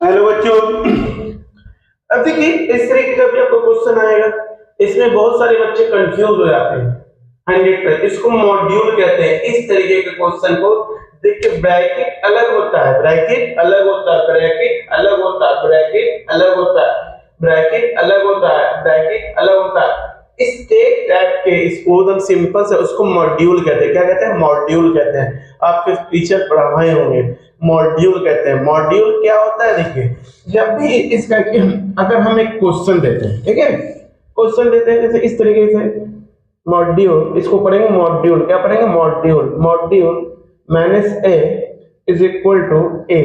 Hello बच्चों। अब देखिए इस तरीके का भी आपको क्वेश्चन आएगा, इसमें बहुत सारे बच्चे कंफ्यूज हो जाते हैं 100%। इसको मॉड्यूल कहते हैं। इस तरीके के क्वेश्चन को देखिए, ब्रैकेट अलग होता है, ब्रैकेट अलग होता है, ब्रैकेट अलग होता है, ब्रैकेट अलग होता है, ब्रैकेट अलग होता है, ब्रैकेट अलग होता है। इस टाइप के इसको एकदम सिंपल से उसको मॉड्यूल कहते हैं। क्या कहते हैं? मॉड्यूल कहते हैं। आपके टीचर पढ़ाए होंगे, मॉड्यूल कहते हैं। मॉड्यूल क्या होता है? देखिए, जब भी इसका अगर हम एक क्वेश्चन देते हैं, ठीक है, क्वेश्चन देते हैं जैसे इस तरीके से मॉड्यूल, इसको पढ़ेंगे मॉड्यूल। क्या पढ़ेंगे? Module. Module minus A is equal to A.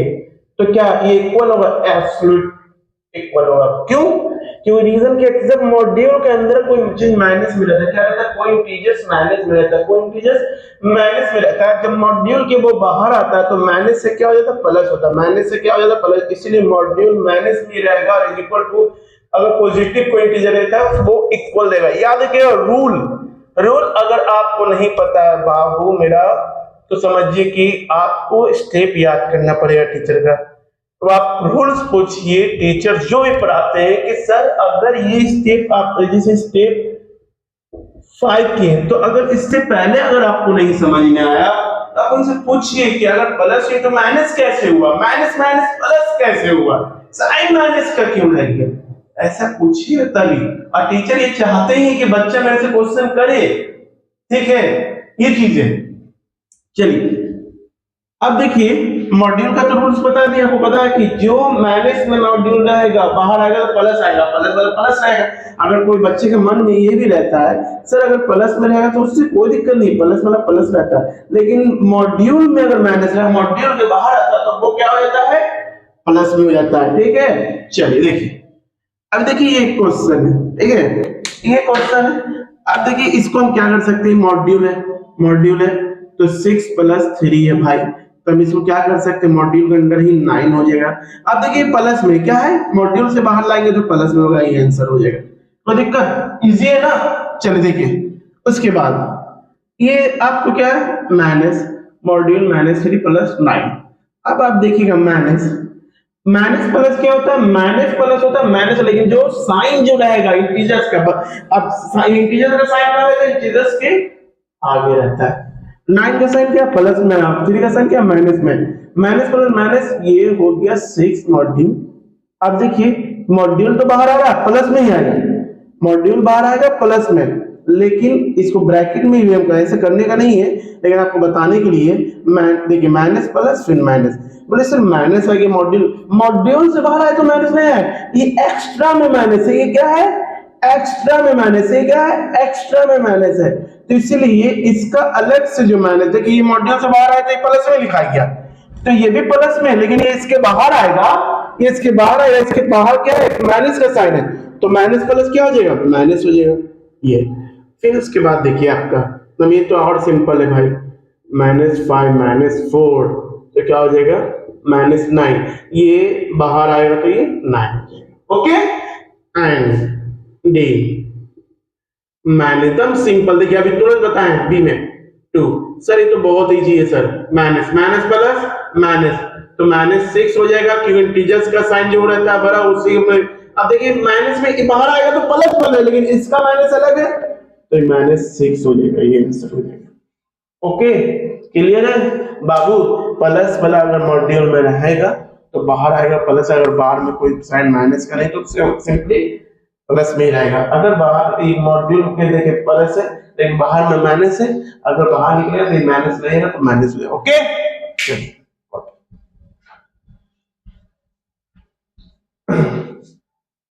तो क्या ये इक्वल होगा? एब्सोल्यूट इक्वल होगा। क्यों? क्यों? रीजन क्या है? जब मॉड्यूल के अंदर कोई चीज माइनस में रहता है, क्या रहता है? कोई इंटीजर्स माइनस में रहता है, कोई इंटीजर्स माइनस में रहता है। जब मॉड्यूल के वो बाहर आता है तो माइनस से क्या हो जाता है? प्लस होता है। माइनस से क्या हो जाता है? प्लस। इसीलिए मॉड्यूल माइनस में रहेगा और इज इक्वल टू, अगर पॉजिटिव कोई इंटीजर रहता है वो इक्वल देगा। याद रखिएगा रूल। रूल अगर आपको नहीं पता है बाबू मेरा, तो समझिए कि आपको स्टेप याद करना पड़ेगा टीचर का। तो आप रूल्स पूछिए टीचर जो भी पढ़ाते हैं कि सर अगर ये स्टेप आप जैसे स्टेप 5 की है, तो अगर इससे पहले अगर आपको नहीं समझ में आया तो आप उनसे पूछिए कि अगर प्लस है तो माइनस कैसे हुआ, माइनस माइनस प्लस कैसे हुआ, साइन माइनस का क्यों रह गया, ऐसा पूछिए तभी। और टीचर ये चाहते हैं कि बच्चा मेरे से क्वेश्चन करे, ठीक है, ये चीजें। चलिए अब देखिए, मॉड्यूल का तो रूल्स बता दिया, आपको पता है कि जो माइनस में मॉड्यूल रहेगा बाहर आएगा तो प्लस आएगा, प्लस वाला प्लस आएगा। अगर कोई बच्चे के मन में ये भी रहता है सर अगर प्लस में रहेगा तो उससे कोई दिक्कत नहीं, प्लस वाला प्लस रहता है, लेकिन मॉड्यूल में अगर माइनस रहा, मॉड्यूल के बाहर आता है तो वो क्या हो जाता है? प्लस में हो जाता है। ठीक है, चलिए देखिए, अब देखिए ये क्वेश्चन है, ठीक है, ये क्वेश्चन है। अब देखिए इसको हम क्या कर सकते हैं? मॉड्यूल है, मॉड्यूल है तो 6 + 3 है भाई, तो हम इसको क्या कर सकते हैं? मॉड्यूल के अंदर ही 9 हो जाएगा। अब देखिए प्लस में क्या है? मॉड्यूल से बाहर लाएंगे तो प्लस में होगा, ये आंसर हो जाएगा। तो दिक्कत इजी है ना? चलिए देखिए, उसके बाद ये आपको क्या है? Minus module -3 + 9। अब आप देखिएगा माइनस माइनस प्लस क्या होता है? माइनस प्लस होता है माइनस, लेकिन जो साइन जो रहेगा इंटीजर्स का, अब इंटीजर्स का साइन क्या होता है? इंटीजर्स के आगे रहता है। 9 का साइन क्या? प्लस में, 3 का साइन क्या? माइनस में। माइनस प्लस माइनस, ये हो गया 6 मॉड्यूल। अब देखिए मॉड्यूल तो बाहर आ रहा है, प्लस में ही आएगा, मॉड्यूल बाहर आएगा प्लस में, लेकिन इसको ब्रैकेट में ही हम ऐसे करने का नहीं है, लेकिन आपको बताने के लिए देखिए माइनस प्लस फिर माइनस। बोले सर माइनस आ गया, मॉड्यूल मॉड्यूल से बाहर आए तो माइनस नहीं है, ये एक्स्ट्रा में माइनस है। ये क्या है? एक्स्ट्रा में माइनस है। क्या है? एक्स्ट्रा में माइनस है। तो इसीलिए इसका अलग से जो माइनस, देखिए ये मॉड्यूल से बाहर आया तो ये प्लस में लिखा गया, तो ये भी प्लस में, लेकिन ये इसके बाहर आएगा, ये इसके बाहर आएगा, इसके बाहर क्या है? माइनस का साइन है, तो माइनस प्लस क्या हो जाएगा? माइनस हो जाएगा ये। फिर उसके बाद देखिए आपका, तो ये तो और सिंपल है भाई, -5 - 4 तो क्या हो जाएगा? -9। ये बाहर आएगा तो ये 9 हो जाएगा। ओके, एंड डी एकदम सिंपल। देखिए अभी तुरंत बताएं बी में 2। सर ये तो बहुत इजी है sir, minus minus plus minus, तो -6 हो जाएगा, क्योंकि इंटीजर्स का साइन जो रहता है बड़ा उसी में। अब देखिए माइनस में बाहर आएगा तो प्लस बन है, लेकिन इसका माइनस अलग है, तो -6 हो जाएगा, ये आंसर हो जाएगा। ओके, क्लियर है बाबू? प्लस वाला अगर मॉड्यूल में रहेगा तो बाहर आएगा प्लस, अगर बाहर में कोई साइन माइनस का नहीं तो सिंपली प्लस में ही रहेगा। अगर बाहर मॉड्यूल के देखे प्लस है लेकिन बाहर में माइनस है, अगर बाहर निकलेगा तो माइनस रहेगा तो माइनस हो जाएगा। ओके, चलिए